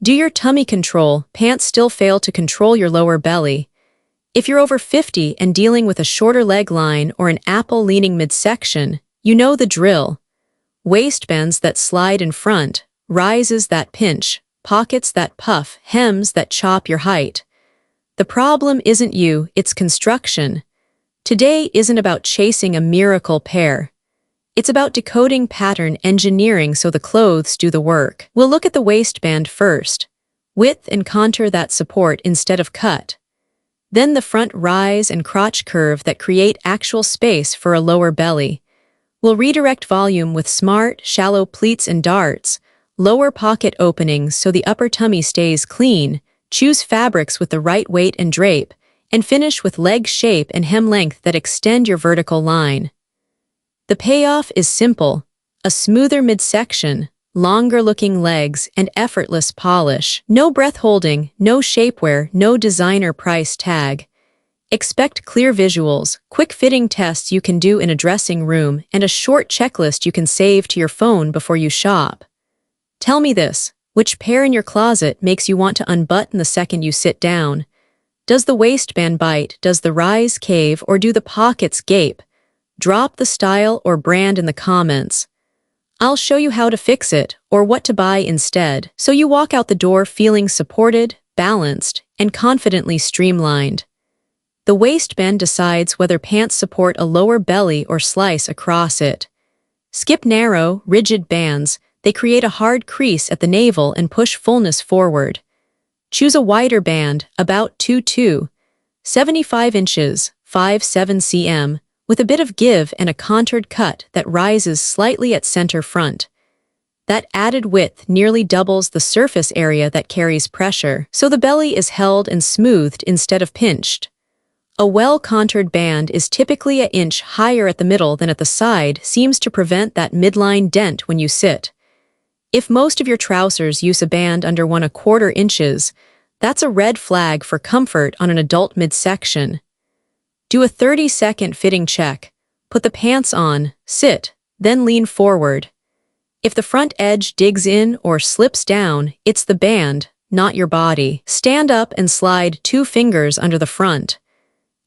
Do your tummy control pants still fail to control your lower belly? If you're over 50 and dealing with a shorter leg line or an apple-leaning midsection, you know the drill. Waistbands that slide in front, rises that pinch, pockets that puff, hems that chop your height. The problem isn't you, it's construction. Today isn't about chasing a miracle pair. It's about decoding pattern engineering so the clothes do the work. We'll look at the waistband first. Width and contour that support instead of cut. Then the front rise and crotch curve that create actual space for a lower belly. We'll redirect volume with smart, shallow pleats and darts, lower pocket openings so the upper tummy stays clean, choose fabrics with the right weight and drape, and finish with leg shape and hem length that extend your vertical line. The payoff is simple: a smoother midsection, longer-looking legs, and effortless polish. No breath-holding, no shapewear, no designer price tag. Expect clear visuals, quick fitting tests you can do in a dressing room, and a short checklist you can save to your phone before you shop. Tell me this: which pair in your closet makes you want to unbutton the second you sit down? Does the waistband bite, does the rise cave, or do the pockets gape? Drop the style or brand in the comments. I'll show you how to fix it, or what to buy instead, so you walk out the door feeling supported, balanced, and confidently streamlined. The waistband decides whether pants support a lower belly or slice across it. Skip narrow, rigid bands. They create a hard crease at the navel and push fullness forward. Choose a wider band, about 2'2", 75 inches, 5'7" cm, with a bit of give and a contoured cut that rises slightly at center front. That added width nearly doubles the surface area that carries pressure, so the belly is held and smoothed instead of pinched. A well-contoured band is typically an inch higher at the middle than at the side, seems to prevent that midline dent when you sit. If most of your trousers use a band under 1/4 inches, that's a red flag for comfort on an adult midsection. Do a 30-second fitting check. Put the pants on, sit, then lean forward. If the front edge digs in or slips down, it's the band, not your body. Stand up and slide 2 fingers under the front.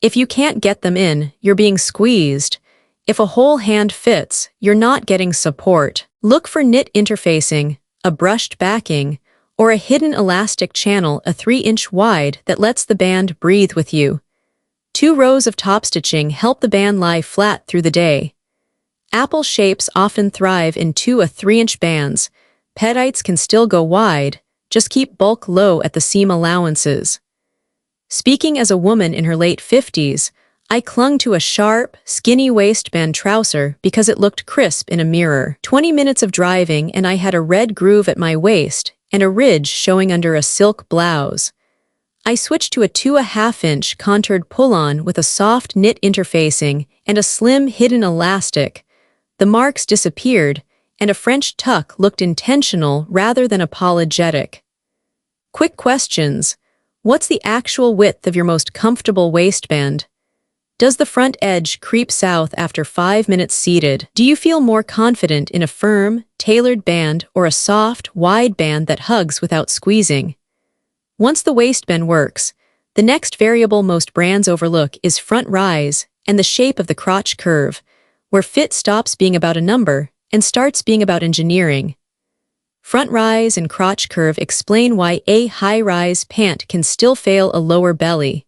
If you can't get them in, you're being squeezed. If a whole hand fits, you're not getting support. Look for knit interfacing, a brushed backing, or a hidden elastic channel a 3-inch wide that lets the band breathe with you. 2 rows of top stitching help the band lie flat through the day. Apple shapes often thrive in 2 or 3-inch bands. Petites can still go wide, just keep bulk low at the seam allowances. Speaking as a woman in her late 50s, I clung to a sharp, skinny waistband trouser because it looked crisp in a mirror. 20 minutes of driving and I had a red groove at my waist and a ridge showing under a silk blouse. I switched to a 2.5-inch contoured pull-on with a soft knit interfacing and a slim hidden elastic. The marks disappeared, and a French tuck looked intentional rather than apologetic. Quick questions. What's the actual width of your most comfortable waistband? Does the front edge creep south after 5 minutes seated? Do you feel more confident in a firm, tailored band or a soft, wide band that hugs without squeezing? Once the waistband works, the next variable most brands overlook is front rise and the shape of the crotch curve, where fit stops being about a number and starts being about engineering. Front rise and crotch curve explain why a high-rise pant can still fail a lower belly.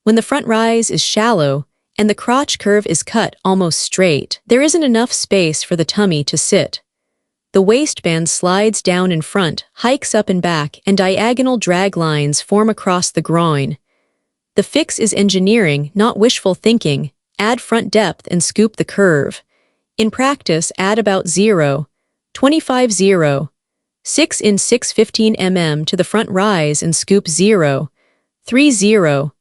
When the front rise is shallow and the crotch curve is cut almost straight, there isn't enough space for the tummy to sit. The waistband slides down in front, hikes up and back, and diagonal drag lines form across the groin. The fix is engineering, not wishful thinking. Add front depth and scoop the curve. In practice, add about 0.25, 6 in 6/15 mm to the front rise and scoop 0.30,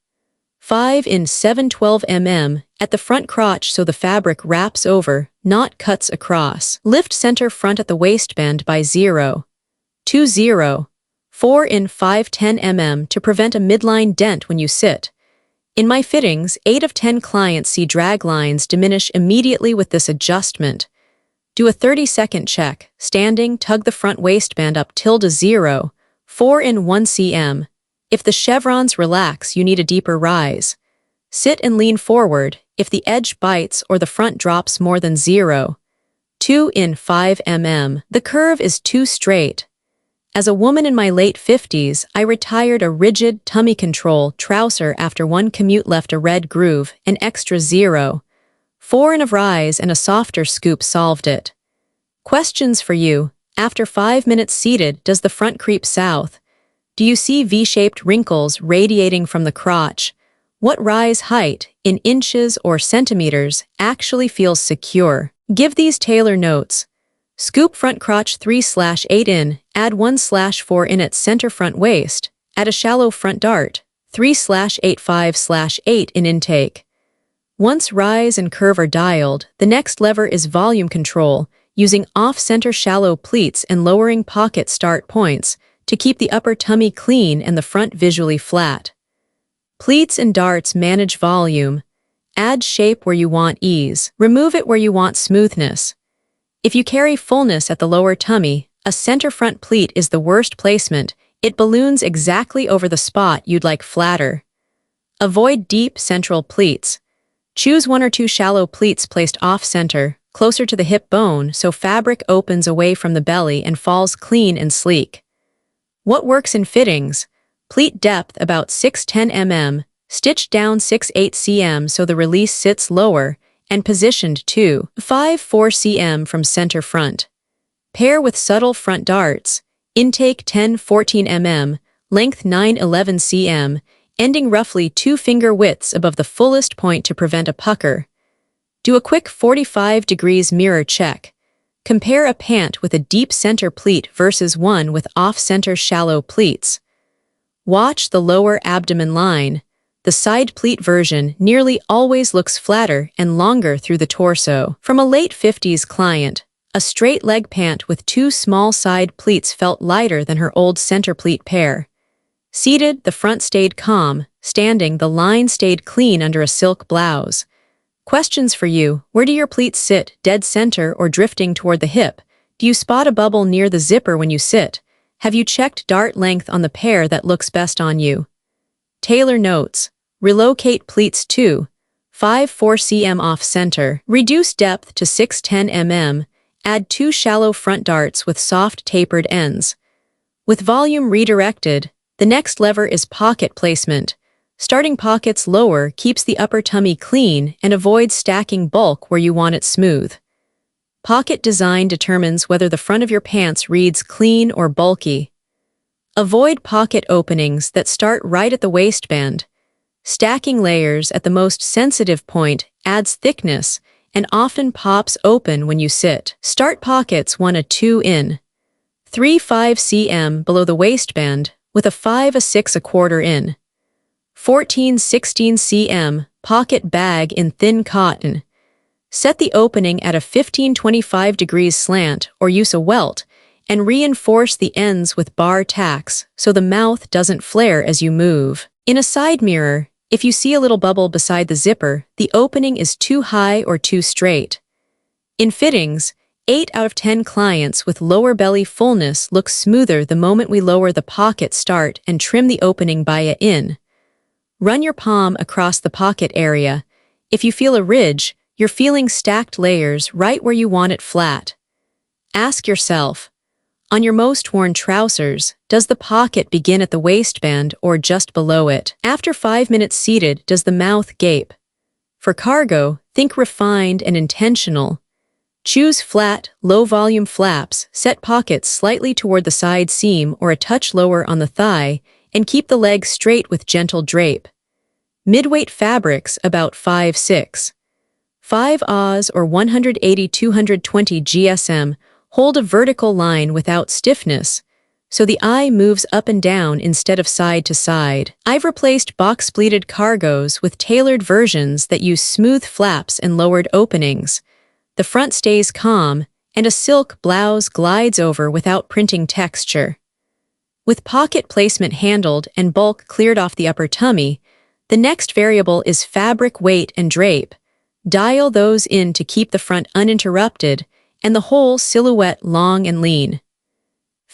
5 in 7/12 mm at the front crotch so the fabric wraps over, not cuts across. Lift center front at the waistband by 0.20, 4 in 5/10 mm to prevent a midline dent when you sit. In my fittings, 8 of 10 clients see drag lines diminish immediately with this adjustment. Do a 30-second check. Standing, tug the front waistband up tilde 0, 4 in 1 cm. If the chevrons relax, you need a deeper rise. Sit and lean forward if the edge bites or the front drops more than 0. 2 in 5 mm. The curve is too straight. As a woman in my late 50s, I retired a rigid tummy control trouser after one commute left a red groove, an extra 0. 4 in of rise and a softer scoop solved it. Questions for you. After 5 minutes seated, does the front creep south? Do you see V-shaped wrinkles radiating from the crotch? What rise height, in inches or centimeters, actually feels secure? Give these tailor notes. Scoop front crotch 3/8 in, add 1/4 in at center front waist, add a shallow front dart, 3/8 in intake. Once rise and curve are dialed, the next lever is volume control, using off-center shallow pleats and lowering pocket start points to keep the upper tummy clean and the front visually flat. Pleats and darts manage volume. Add shape where you want ease. Remove it where you want smoothness. If you carry fullness at the lower tummy, a center front pleat is the worst placement. It balloons exactly over the spot you'd like flatter. Avoid deep central pleats. Choose 1 or 2 shallow pleats placed off-center, closer to the hip bone so fabric opens away from the belly and falls clean and sleek. What works in fittings? Pleat depth about 6-10 mm, stitched down 6-8 cm so the release sits lower, and positioned 2-5-4 cm from center front. Pair with subtle front darts, intake 10-14 mm, length 9-11 cm, ending roughly 2 finger widths above the fullest point to prevent a pucker. Do a quick 45 degrees mirror check. Compare a pant with a deep center pleat versus one with off-center shallow pleats. Watch the lower abdomen line. The side pleat version nearly always looks flatter and longer through the torso. From a late 50s client, a straight leg pant with 2 small side pleats felt lighter than her old center pleat pair. Seated, the front stayed calm. Standing, the line stayed clean under a silk blouse. Questions for you. Where do your pleats sit, dead center or drifting toward the hip? Do you spot a bubble near the zipper when you sit? Have you checked dart length on the pair that looks best on you? Tailor notes. Relocate pleats 2-5-4 cm off-center. Reduce depth to 6-10 mm. Add 2 shallow front darts with soft tapered ends. With volume redirected, the next lever is pocket placement. Starting pockets lower keeps the upper tummy clean and avoids stacking bulk where you want it smooth. Pocket design determines whether the front of your pants reads clean or bulky. Avoid pocket openings that start right at the waistband. Stacking layers at the most sensitive point adds thickness and often pops open when you sit. Start pockets 1-2 in. 3-5 cm below the waistband with a 5-6 in. 14-16 cm pocket bag in thin cotton. Set the opening at a 15-25 degrees slant or use a welt and reinforce the ends with bar tacks so the mouth doesn't flare as you move. In a side mirror, if you see a little bubble beside the zipper, the opening is too high or too straight. In fittings, 8 out of 10 clients with lower belly fullness look smoother the moment we lower the pocket start and trim the opening by a in. Run your palm across the pocket area. If you feel a ridge, you're feeling stacked layers right where you want it flat. Ask yourself, on your most worn trousers, does the pocket begin at the waistband or just below it? After 5 minutes seated, does the mouth gape? For cargo, think refined and intentional. Choose flat, low-volume flaps, set pockets slightly toward the side seam or a touch lower on the thigh, and keep the leg straight with gentle drape. Midweight fabrics about 5-6. 5 Oz or 180-220 GSM hold a vertical line without stiffness, so the eye moves up and down instead of side to side. I've replaced box-pleated cargos with tailored versions that use smooth flaps and lowered openings. The front stays calm, and a silk blouse glides over without printing texture. With pocket placement handled and bulk cleared off the upper tummy, the next variable is fabric weight and drape. Dial those in to keep the front uninterrupted and the whole silhouette long and lean.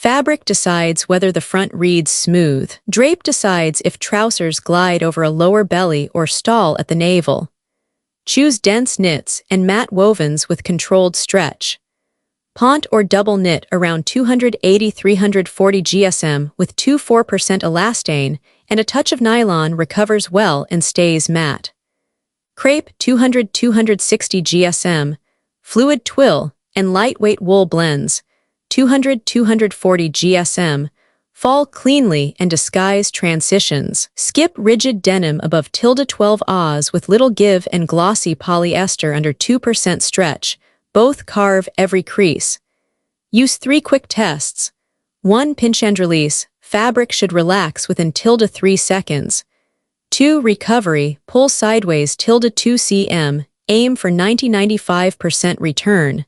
Fabric decides whether the front reads smooth. Drape decides if trousers glide over a lower belly or stall at the navel. Choose dense knits and matte wovens with controlled stretch. Ponte or double knit around 280–340 GSM with 2–4% elastane and a touch of nylon recovers well and stays matte. Crepe 200–260 GSM, fluid twill, and lightweight wool blends 200–240 GSM, fall cleanly and disguise transitions. Skip rigid denim above ~12 Oz with little give and glossy polyester under 2% stretch. Both carve every crease. Use 3 quick tests. 1. Pinch and release. Fabric should relax within ~3 seconds. 2. Recovery. Pull sideways ~2 cm. Aim for 90–95% return.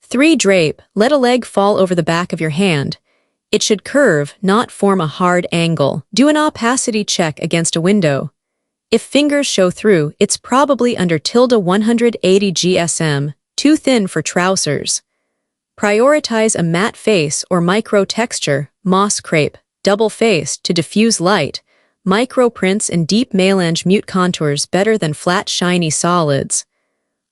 3. Drape. Let a leg fall over the back of your hand. It should curve, not form a hard angle. Do an opacity check against a window. If fingers show through, it's probably under ~180 GSM. Too thin for trousers. Prioritize a matte face or micro texture, moss crepe, double-faced to diffuse light, micro prints and deep melange mute contours better than flat shiny solids.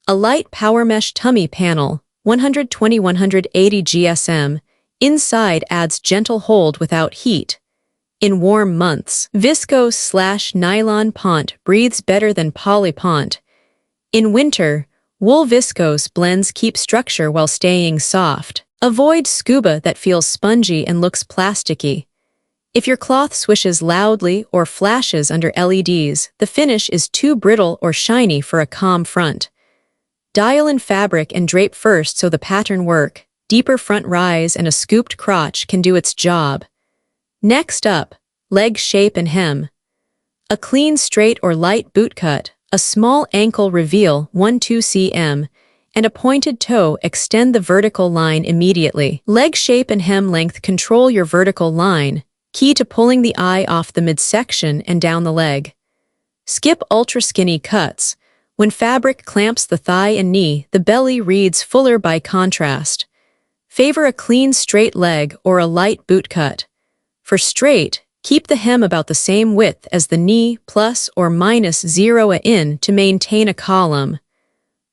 A light power mesh tummy panel, 120–180 GSM, inside adds gentle hold without heat. In warm months, viscose/nylon ponte breathes better than poly ponte. In winter, wool viscose blends keep structure while staying soft. Avoid scuba that feels spongy and looks plasticky. If your cloth swishes loudly or flashes under LEDs, the finish is too brittle or shiny for a calm front. Dial in fabric and drape first so the pattern work. Deeper front rise and a scooped crotch can do its job. Next up, leg shape and hem. A clean straight or light bootcut, a small ankle reveal 1–2 cm, and a pointed toe extend the vertical line immediately. Leg shape and hem length control your vertical line, key to pulling the eye off the midsection and down the leg. Skip ultra-skinny cuts. When fabric clamps the thigh and knee, the belly reads fuller by contrast. Favor a clean straight leg or a light bootcut. For straight, keep the hem about the same width as the knee ±0 in to maintain a column.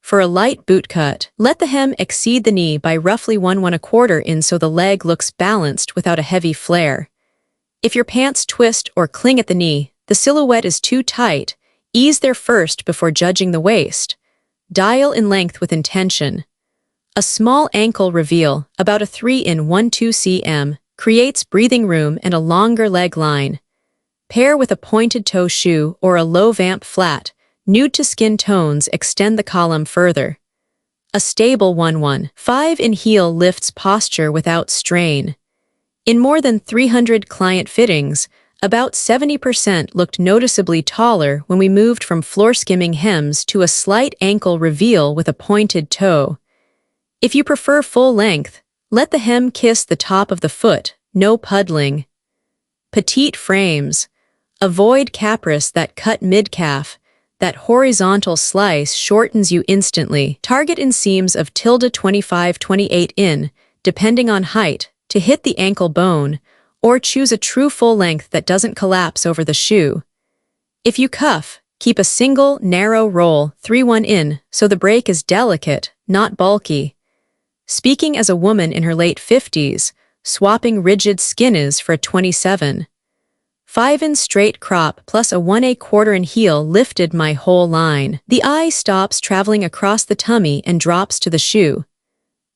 For a light bootcut, let the hem exceed the knee by roughly 1¼ in so the leg looks balanced without a heavy flare. If your pants twist or cling at the knee, the silhouette is too tight, ease there first before judging the waist. Dial in length with intention. A small ankle reveal, about a 3×1–2 cm, creates breathing room and a longer leg line. Pair with a pointed toe shoe or a low vamp flat. Nude to skin tones extend the column further. A stable 1:1.5 in heel lifts posture without strain. In more than 300 client fittings, about 70% looked noticeably taller when we moved from floor-skimming hems to a slight ankle reveal with a pointed toe. If you prefer full length, let the hem kiss the top of the foot, no puddling. Petite frames. Avoid caprice that cut mid-calf. That horizontal slice shortens you instantly. Target inseams of ~25–28 in, depending on height, to hit the ankle bone, or choose a true full length that doesn't collapse over the shoe. If you cuff, keep a single, narrow roll 3/1 in so the break is delicate, not bulky. Speaking as a woman in her late 50s, swapping rigid skinnies for a 27. 5 in straight crop plus a 1¼ in heel lifted my whole line. The eye stops traveling across the tummy and drops to the shoe.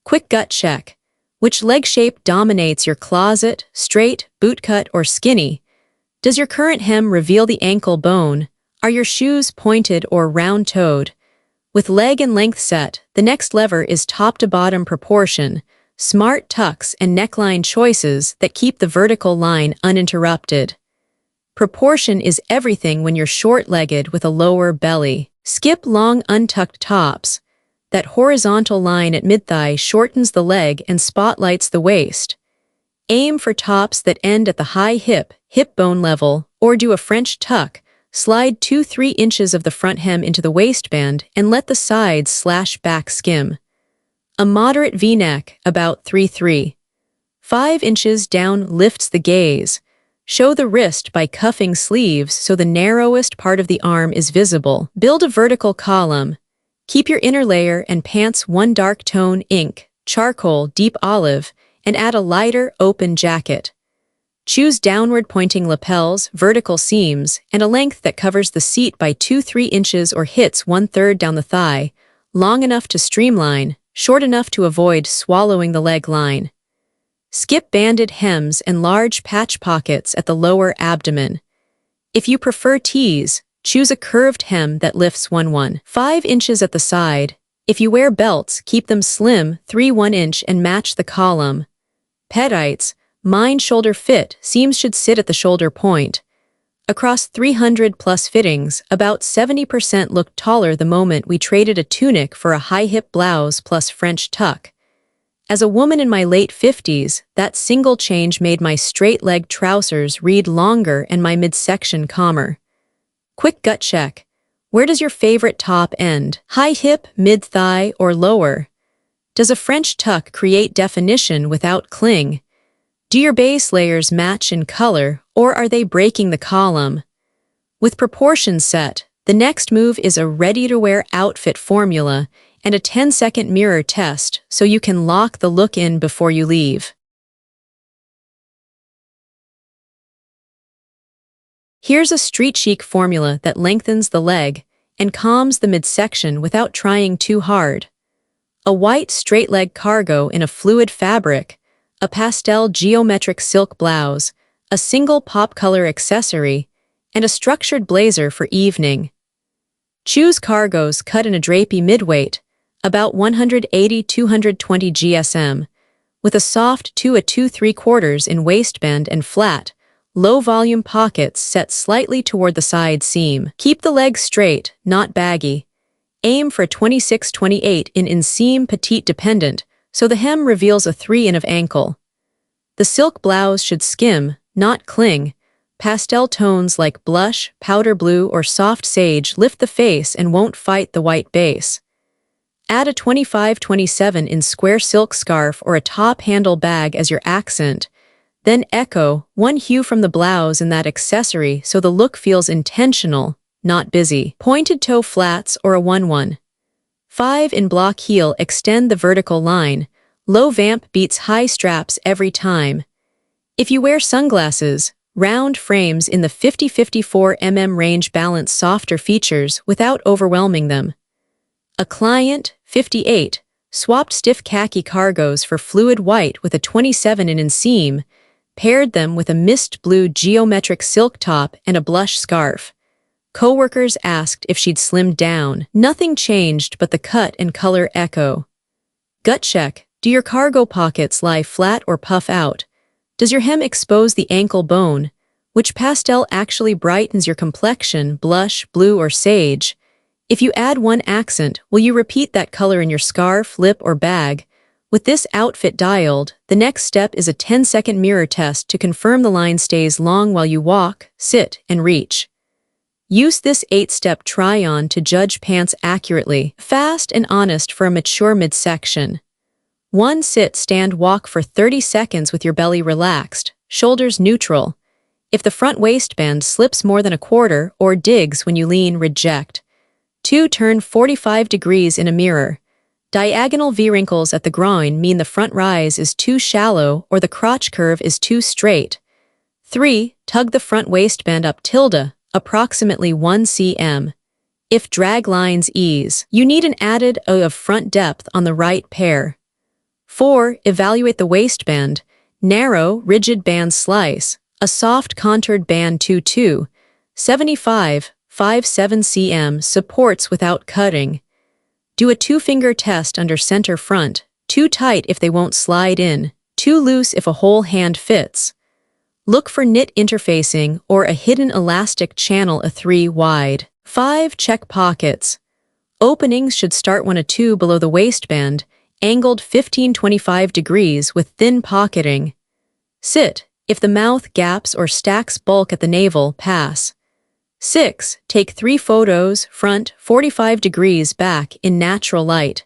Quick gut check. Which leg shape dominates your closet, straight, bootcut, or skinny? Does your current hem reveal the ankle bone? Are your shoes pointed or round-toed? With leg and length set, the next lever is top-to-bottom proportion, smart tucks and neckline choices that keep the vertical line uninterrupted. Proportion is everything when you're short-legged with a lower belly. Skip long untucked tops. That horizontal line at mid-thigh shortens the leg and spotlights the waist. Aim for tops that end at the high hip bone level, or do a French tuck. Slide 2–3 inches of the front hem into the waistband and let the sides/back skim. A moderate V-neck, about 3/3. 5 inches down lifts the gaze. Show the wrist by cuffing sleeves so the narrowest part of the arm is visible. Build a vertical column. Keep your inner layer and pants one dark tone ink, charcoal, deep olive, and add a lighter, open jacket. Choose downward pointing lapels, vertical seams, and a length that covers the seat by 2-3 inches or hits 1/3 down the thigh, long enough to streamline, short enough to avoid swallowing the leg line. Skip banded hems and large patch pockets at the lower abdomen. If you prefer tees, choose a curved hem that lifts 1.5 inches at the side. If you wear belts, keep them slim, 3/1 inch, and match the column. Petites, mine shoulder fit, seams should sit at the shoulder point. Across 300 plus fittings, about 70% looked taller the moment we traded a tunic for a high-hip blouse plus French tuck. As a woman in my late 50s, that single change made my straight-leg trousers read longer and my midsection calmer. Quick gut check. Where does your favorite top end? High hip, mid-thigh, or lower? Does a French tuck create definition without cling? Do your base layers match in color, or are they breaking the column? With proportions set, the next move is a ready-to-wear outfit formula and a 10-second mirror test so you can lock the look in before you leave. Here's a street chic formula that lengthens the leg and calms the midsection without trying too hard. A white straight leg cargo in a fluid fabric, a pastel geometric silk blouse, a single pop color accessory, and a structured blazer for evening. Choose cargos cut in a drapey midweight, about 180-220 GSM, with a soft 2 2/3 in waistband and flat, low-volume pockets set slightly toward the side seam. Keep the legs straight, not baggy. Aim for 26-28 in inseam petite dependent, so the hem reveals a 3 in of ankle. The silk blouse should skim, not cling. Pastel tones like blush, powder blue, or soft sage lift the face and won't fight the white base. Add a 25-27 in square silk scarf or a top-handle bag as your accent. Then echo one hue from the blouse in that accessory so the look feels intentional, not busy. Pointed toe flats or a 1-1. 5 in block heel extend the vertical line. Low vamp beats high straps every time. If you wear sunglasses, round frames in the 50-54 mm range balance softer features without overwhelming them. A client, 58, swapped stiff khaki cargos for fluid white with a 27 in inseam, paired them with a mist blue geometric silk top and a blush scarf. Coworkers asked if she'd slimmed down. Nothing changed but the cut and color echo. Gut check. Do your cargo pockets lie flat or puff out? Does your hem expose the ankle bone? Which pastel actually brightens your complexion, blush, blue, or sage? If you add one accent, will you repeat that color in your scarf, lip, or bag? With this outfit dialed, the next step is a 10-second mirror test to confirm the line stays long while you walk, sit, and reach. Use this 8-step try-on to judge pants accurately, fast and honest for a mature midsection. 1 sit, stand, walk for 30 seconds with your belly relaxed, shoulders neutral. If the front waistband slips more than a quarter or digs when you lean, reject. 2 turn 45 degrees in a mirror. Diagonal V wrinkles at the groin mean the front rise is too shallow or the crotch curve is too straight. 3 tug the front waistband up tilde, approximately 1 cm. If drag lines ease, you need an added of front depth on the right pair. 4 evaluate the waistband, narrow, rigid band slice, a soft contoured band 2-2, 75, 5-7 cm supports without cutting. Do a 2-finger test under center front, too tight if they won't slide in, too loose if a whole hand fits. Look for knit interfacing or a hidden elastic channel a 3 wide. 5 check pockets. Openings should start 1 or 2 below the waistband, angled 15-25 degrees with thin pocketing. Sit. If the mouth gaps or stacks bulk at the navel, pass. 6 take 3 photos, front 45 degrees back in natural light.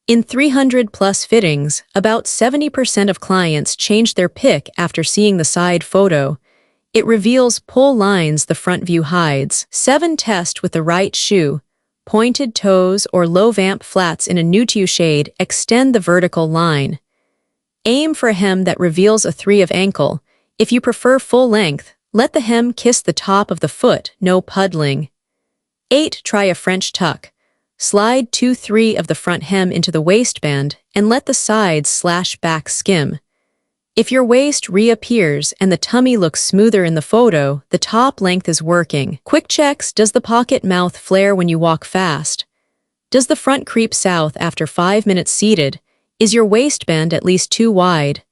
In 300 plus fittings, about 70% of clients change their pick after seeing the side photo. It reveals pull lines the front view hides. 7. Test with the right shoe. Pointed toes or low vamp flats in a nude shade extend the vertical line. Aim for a hem that reveals a 3 of ankle. If you prefer full length, let the hem kiss the top of the foot, no puddling. 8. Try a French tuck. Slide 2/3 of the front hem into the waistband and let the sides/back skim. If your waist reappears and the tummy looks smoother in the photo, the top length is working. Quick checks: does the pocket mouth flare when you walk fast? Does the front creep south after 5 minutes seated? Is your waistband at least too wide?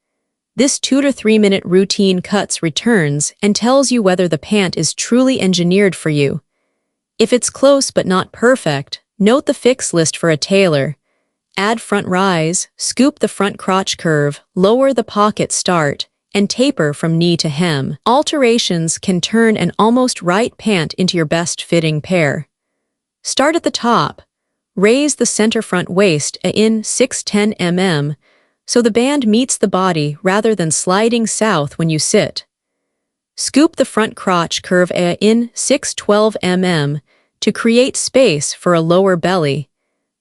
This 2 to 3 minute routine cuts returns and tells you whether the pant is truly engineered for you. If it's close but not perfect, note the fix list for a tailor. Add front rise, scoop the front crotch curve, lower the pocket start, and taper from knee to hem. Alterations can turn an almost right pant into your best fitting pair. Start at the top. Raise the center front waist in 610 mm so the band meets the body rather than sliding south when you sit. Scoop the front crotch curve in 612 mm to create space for a lower belly.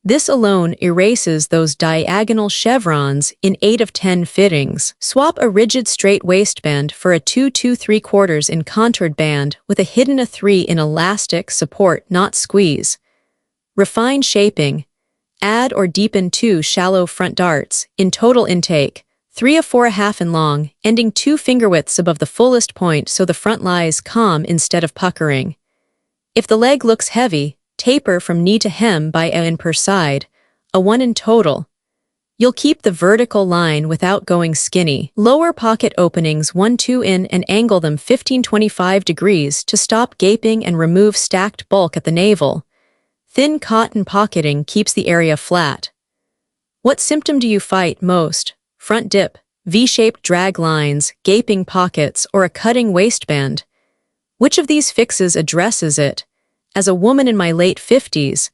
This alone erases those diagonal chevrons in 8 of 10 fittings. Swap a rigid straight waistband for a 2 2/3 in contoured band with a hidden 3 in elastic support, not squeeze. Refine shaping. Add or deepen 2 shallow front darts in total intake, 3 of 4.5 in long, ending 2 finger widths above the fullest point so the front lies calm instead of puckering. If the leg looks heavy, taper from knee to hem by a in per side, a 1 in total. You'll keep the vertical line without going skinny. Lower pocket openings 1-2 in and angle them 15-25 degrees to stop gaping and remove stacked bulk at the navel. Thin cotton pocketing keeps the area flat. What symptom do you fight most? Front dip, V-shaped drag lines, gaping pockets, or a cutting waistband? Which of these fixes addresses it? As a woman in my late 50s,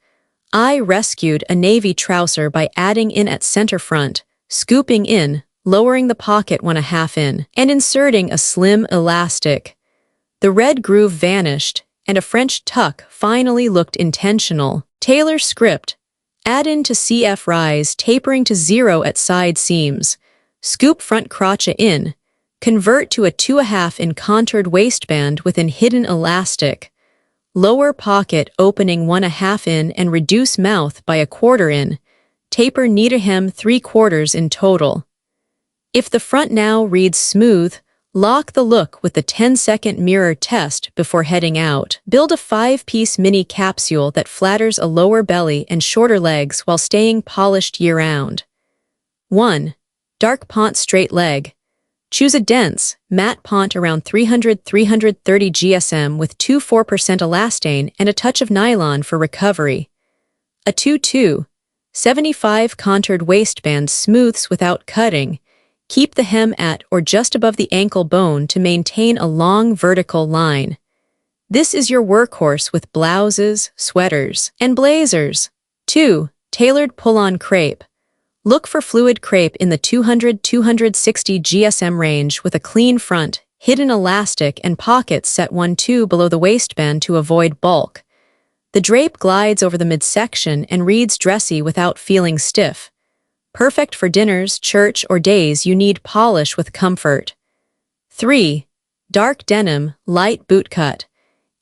I rescued a navy trouser by adding in at center front, scooping in, lowering the pocket 1/2 in, and inserting a slim elastic. The red groove vanished, and a French tuck finally looked intentional. Tailor script. Add in to CF rise, tapering to 0 at side seams. Scoop front crotch in. Convert to a 2.5 in contoured waistband within hidden elastic. Lower pocket opening 1/2 in and reduce mouth by 1/4 in. Taper knee to hem 3/4 in total. If the front now reads smooth, lock the look with the 10-second mirror test before heading out. Build a 5-piece mini capsule that flatters a lower belly and shorter legs while staying polished year-round. 1. Dark ponte straight leg. Choose a dense, matte ponte around 300-330 GSM with 2-4% elastane and a touch of nylon for recovery. A 2-2, 75 contoured waistband smooths without cutting. Keep the hem at or just above the ankle bone to maintain a long vertical line. This is your workhorse with blouses, sweaters, and blazers. 2. Tailored pull-on crepe. Look for fluid crepe in the 200-260 GSM range with a clean front, hidden elastic, and pockets set 1-2 below the waistband to avoid bulk. The drape glides over the midsection and reads dressy without feeling stiff. Perfect for dinners, church, or days you need polish with comfort. 3. Dark denim, light bootcut.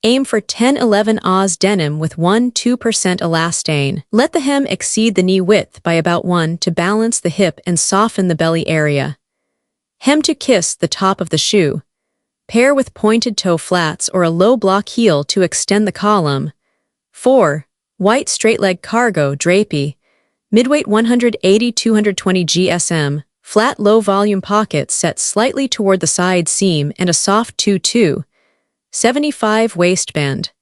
Aim for 10-11 Oz denim with 1-2% elastane. Let the hem exceed the knee width by about 1 to balance the hip and soften the belly area. Hem to kiss the top of the shoe. Pair with pointed toe flats or a low block heel to extend the column. 4. White straight leg cargo drapey. Midweight 180-220 GSM. Flat low volume pockets set slightly toward the side seam and a soft 2-2. 75 waistband.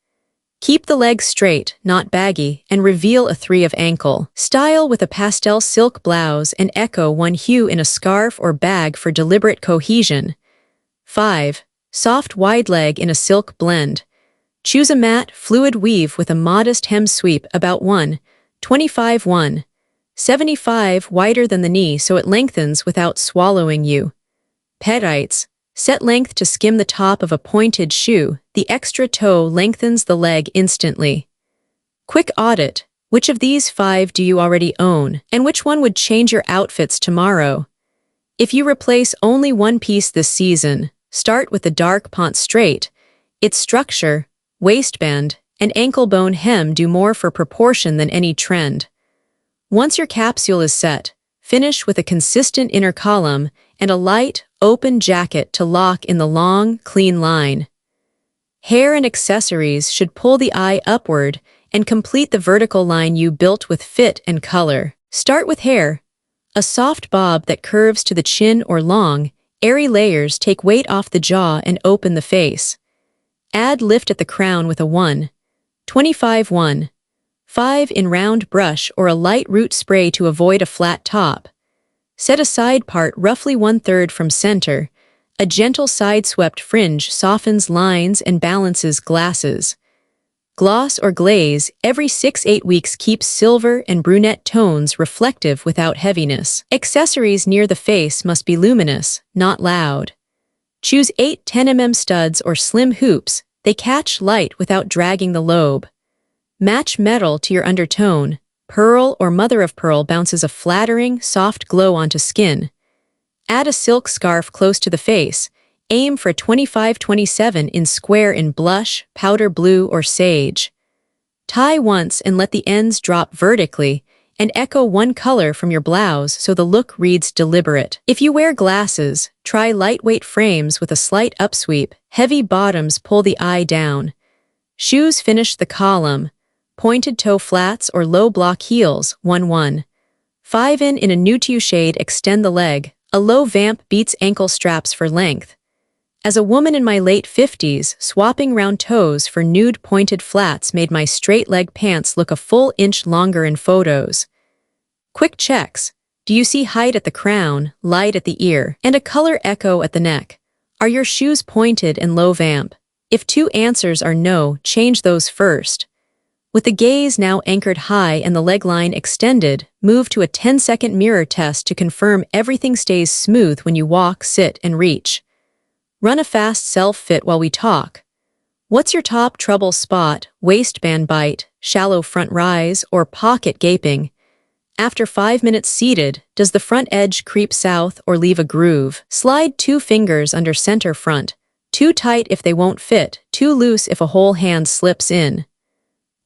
Keep the legs straight, not baggy, and reveal a 3 of ankle. Style with a pastel silk blouse and echo 1 hue in a scarf or bag for deliberate cohesion. 5. Soft wide leg in a silk blend. Choose a matte, fluid weave with a modest hem sweep about 1.25 1. 75 wider than the knee so it lengthens without swallowing you. Petites, set length to skim the top of a pointed shoe. The extra toe lengthens the leg instantly. Quick audit. Which of these 5 do you already own, and which one would change your outfits tomorrow? If you replace only one piece this season, start with the dark ponte straight. Its structure, waistband, and ankle bone hem do more for proportion than any trend. Once your capsule is set, finish with a consistent inner column and a light, open jacket to lock in the long, clean line. Hair and accessories should pull the eye upward and complete the vertical line you built with fit and color. Start with hair. A soft bob that curves to the chin or long, airy layers take weight off the jaw and open the face. Add lift at the crown with a 1.25 5 in round brush or a light root spray to avoid a flat top. Set a side part roughly 1/3 from center. A gentle side-swept fringe softens lines and balances glasses. Gloss or glaze every 6-8 weeks keeps silver and brunette tones reflective without heaviness. Accessories near the face must be luminous, not loud. Choose 8-10 mm studs or slim hoops. They catch light without dragging the lobe. Match metal to your undertone. Pearl or mother of pearl bounces a flattering, soft glow onto skin. Add a silk scarf close to the face. Aim for 25-27 in square in blush, powder blue, or sage. Tie once and let the ends drop vertically, and echo one color from your blouse so the look reads deliberate. If you wear glasses, try lightweight frames with a slight upsweep. Heavy bottoms pull the eye down. Shoes finish the column. Pointed toe flats or low block heels, 1.5 in a nude shade extend the leg. A low vamp beats ankle straps for length. As a woman in my late 50s, swapping round toes for nude pointed flats made my straight leg pants look a full inch longer in photos. Quick checks. Do you see height at the crown, light at the ear, and a color echo at the neck? Are your shoes pointed and low vamp? If 2 answers are no, change those first. With the gaze now anchored high and the leg line extended, move to a 10-second mirror test to confirm everything stays smooth when you walk, sit, and reach. Run a fast self-fit while we talk. What's your top trouble spot? Waistband bite, shallow front rise, or pocket gaping? After 5 minutes seated, does the front edge creep south or leave a groove? Slide 2 fingers under center front. Too tight if they won't fit, too loose if a whole hand slips in.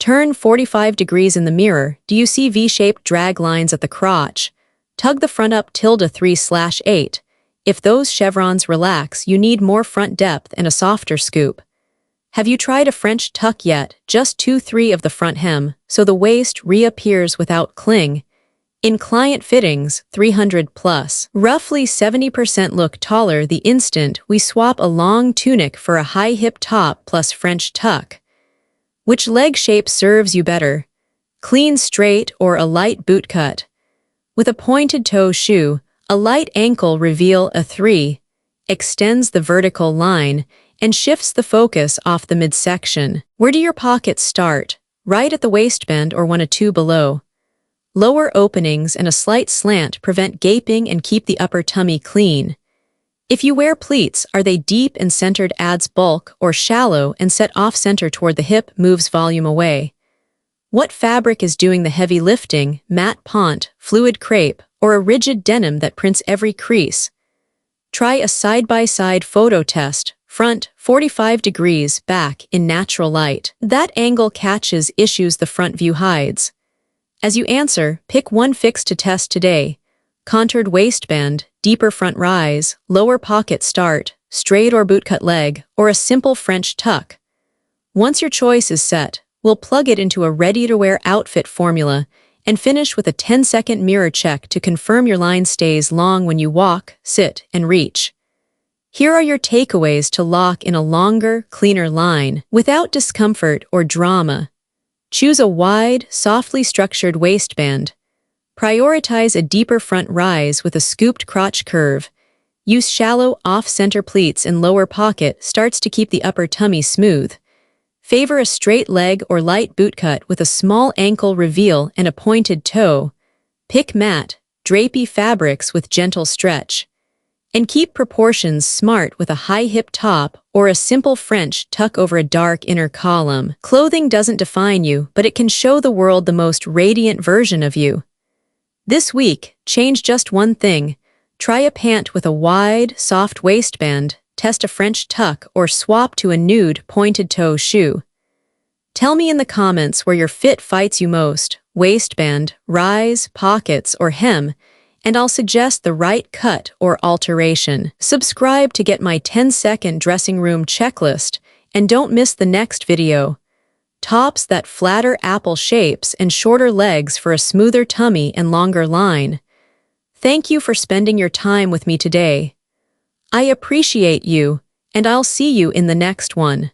Turn 45 degrees in the mirror. Do you see V-shaped drag lines at the crotch? Tug the front up ~3/8. If those chevrons relax, you need more front depth and a softer scoop. Have you tried a French tuck yet? Just 2-3 of the front hem, so the waist reappears without cling. In client fittings, 300+. Roughly 70% look taller the instant we swap a long tunic for a high hip top plus French tuck. Which leg shape serves you better? Clean straight or a light bootcut? With a pointed toe shoe, a light ankle reveal a 3, extends the vertical line, and shifts the focus off the midsection. Where do your pockets start? Right at the waistband or 1 or 2 below? Lower openings and a slight slant prevent gaping and keep the upper tummy clean. If you wear pleats, are they deep and centered adds bulk or shallow and set off-center toward the hip moves volume away? What fabric is doing the heavy lifting, matte ponte, fluid crepe, or a rigid denim that prints every crease? Try a side-by-side photo test, front 45 degrees, back in natural light. That angle catches issues the front view hides. As you answer, pick one fix to test today. Contoured waistband, deeper front rise, lower pocket start, straight or bootcut leg, or a simple French tuck. Once your choice is set, we'll plug it into a ready-to-wear outfit formula and finish with a 10-second mirror check to confirm your line stays long when you walk, sit, and reach. Here are your takeaways to lock in a longer, cleaner line without discomfort or drama. Choose a wide, softly structured waistband. Prioritize a deeper front rise with a scooped crotch curve. Use shallow, off-center pleats in lower pocket starts to keep the upper tummy smooth. Favor a straight leg or light bootcut with a small ankle reveal and a pointed toe. Pick matte, drapey fabrics with gentle stretch. And keep proportions smart with a high-hip top or a simple French tuck over a dark inner column. Clothing doesn't define you, but it can show the world the most radiant version of you. This week, change just one thing. Try a pant with a wide, soft waistband, test a French tuck, or swap to a nude, pointed-toe shoe. Tell me in the comments where your fit fights you most, waistband, rise, pockets, or hem, and I'll suggest the right cut or alteration. Subscribe to get my 10-second dressing room checklist, and don't miss the next video. Tops that flatter apple shapes and shorter legs for a smoother tummy and longer line. Thank you for spending your time with me today. I appreciate you, and I'll see you in the next one.